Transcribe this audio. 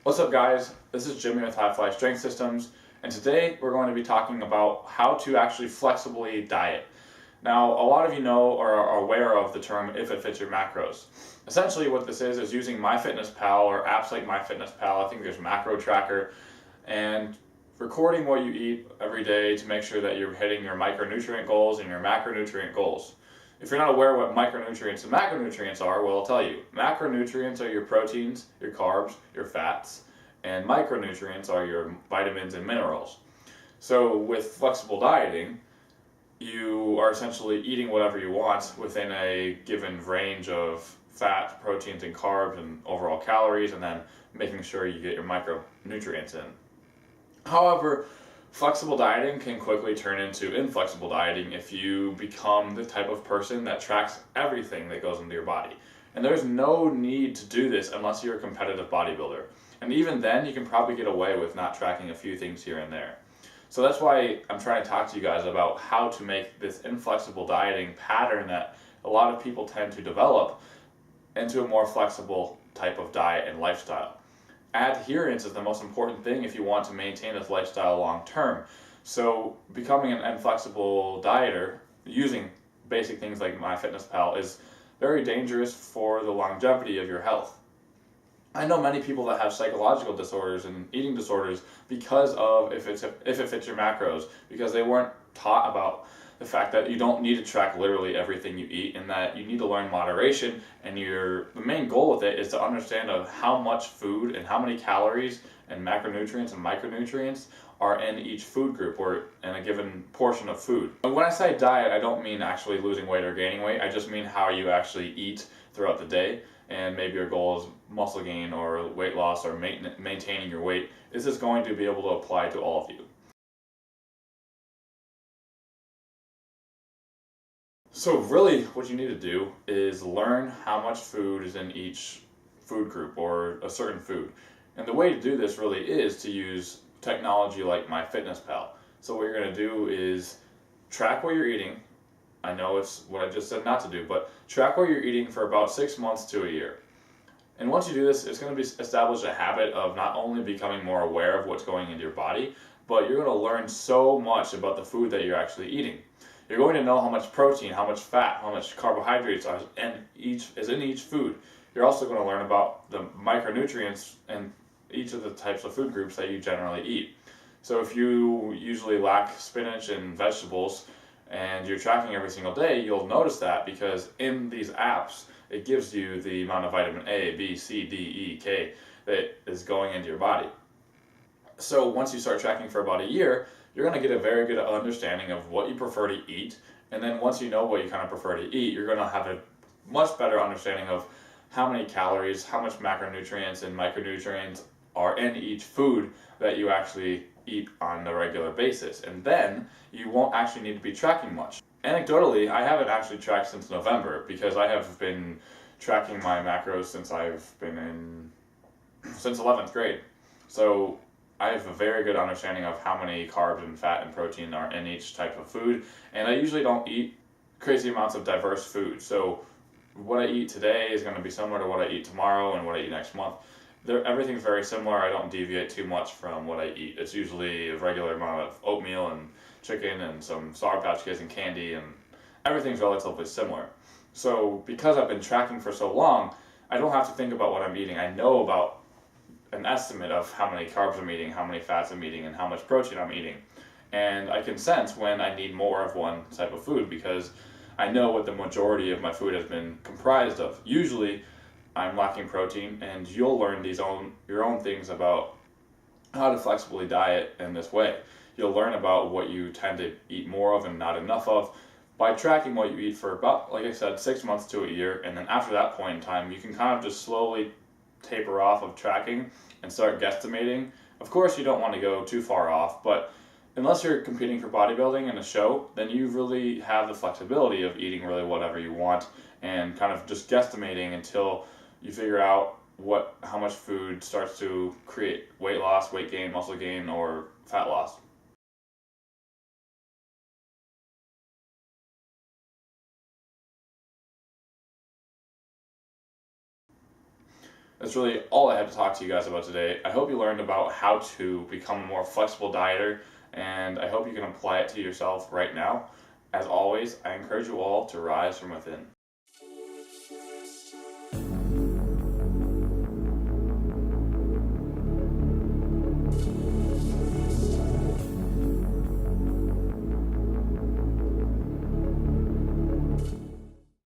What's up guys, this is Jimmy with Hifly Strength Systems, and today we're going to be talking about how to actually flexibly diet. Now, a lot of you know or are aware of the term if it fits your macros. Essentially what this is using MyFitnessPal or apps like MyFitnessPal, I think there's Macro Tracker, and recording what you eat every day to make sure that you're hitting your micronutrient goals and your macronutrient goals. If you're not aware what micronutrients and macronutrients are, well, I'll tell you. Macronutrients are your proteins, your carbs, your fats, and micronutrients are your vitamins and minerals. So with flexible dieting, you are essentially eating whatever you want within a given range of fat, proteins, and carbs and overall calories, and then making sure you get your micronutrients in. However, flexible dieting can quickly turn into inflexible dieting if you become the type of person that tracks everything that goes into your body. And there's no need to do this unless you're a competitive bodybuilder. And even then, you can probably get away with not tracking a few things here and there. So that's why I'm trying to talk to you guys about how to make this inflexible dieting pattern that a lot of people tend to develop into a more flexible type of diet and lifestyle. Adherence is the most important thing if you want to maintain this lifestyle long term. So becoming an inflexible dieter using basic things like MyFitnessPal is very dangerous for the longevity of your health. I know many people that have psychological disorders and eating disorders because of if it fits your macros, because they weren't taught about the fact that you don't need to track literally everything you eat and that you need to learn moderation, and the main goal with it is to understand of how much food and how many calories and macronutrients and micronutrients are in each food group or in a given portion of food. And when I say diet, I don't mean actually losing weight or gaining weight. I just mean how you actually eat throughout the day, and maybe your goal is muscle gain or weight loss or maintaining your weight. This is going to be able to apply to all of you. So really what you need to do is learn how much food is in each food group or a certain food. And the way to do this really is to use technology like MyFitnessPal. So what you're going to do is track what you're eating. I know it's what I just said not to do, but track what you're eating for about 6 months to a year. And once you do this, it's going to establish a habit of not only becoming more aware of what's going into your body, but you're going to learn so much about the food that you're actually eating. You're going to know how much protein, how much fat, how much carbohydrates are in each food. You're also going to learn about the micronutrients in each of the types of food groups that you generally eat. So if you usually lack spinach and vegetables and you're tracking every single day, you'll notice that because in these apps, it gives you the amount of vitamin A, B, C, D, E, K that is going into your body. So once you start tracking for about a year, you're going to get a very good understanding of what you prefer to eat. And then once you know what you kind of prefer to eat, you're going to have a much better understanding of how many calories, how much macronutrients and micronutrients are in each food that you actually eat on a regular basis. And then you won't actually need to be tracking much. Anecdotally, I haven't actually tracked since November because I have been tracking my macros since 11th grade. So I have a very good understanding of how many carbs and fat and protein are in each type of food, and I usually don't eat crazy amounts of diverse food. So what I eat today is going to be similar to what I eat tomorrow and what I eat next month. Everything's very similar. I don't deviate too much from what I eat. It's usually a regular amount of oatmeal and chicken and some Sour Patch Kids and candy, and everything's relatively similar. So because I've been tracking for so long, I don't have to think about what I'm eating. I know about an estimate of how many carbs I'm eating, how many fats I'm eating, and how much protein I'm eating. And I can sense when I need more of one type of food because I know what the majority of my food has been comprised of. Usually, I'm lacking protein, and you'll learn your own things about how to flexibly diet in this way. You'll learn about what you tend to eat more of and not enough of by tracking what you eat for about, like I said, 6 months to a year. And then after that point in time, you can kind of just slowly taper off of tracking and start guesstimating. Of course, you don't want to go too far off, but unless you're competing for bodybuilding in a show, then you really have the flexibility of eating really whatever you want and kind of just guesstimating until you figure out how much food starts to create weight loss, weight gain, muscle gain, or fat loss. That's really all I have to talk to you guys about today. I hope you learned about how to become a more flexible dieter, and I hope you can apply it to yourself right now. As always, I encourage you all to rise from within.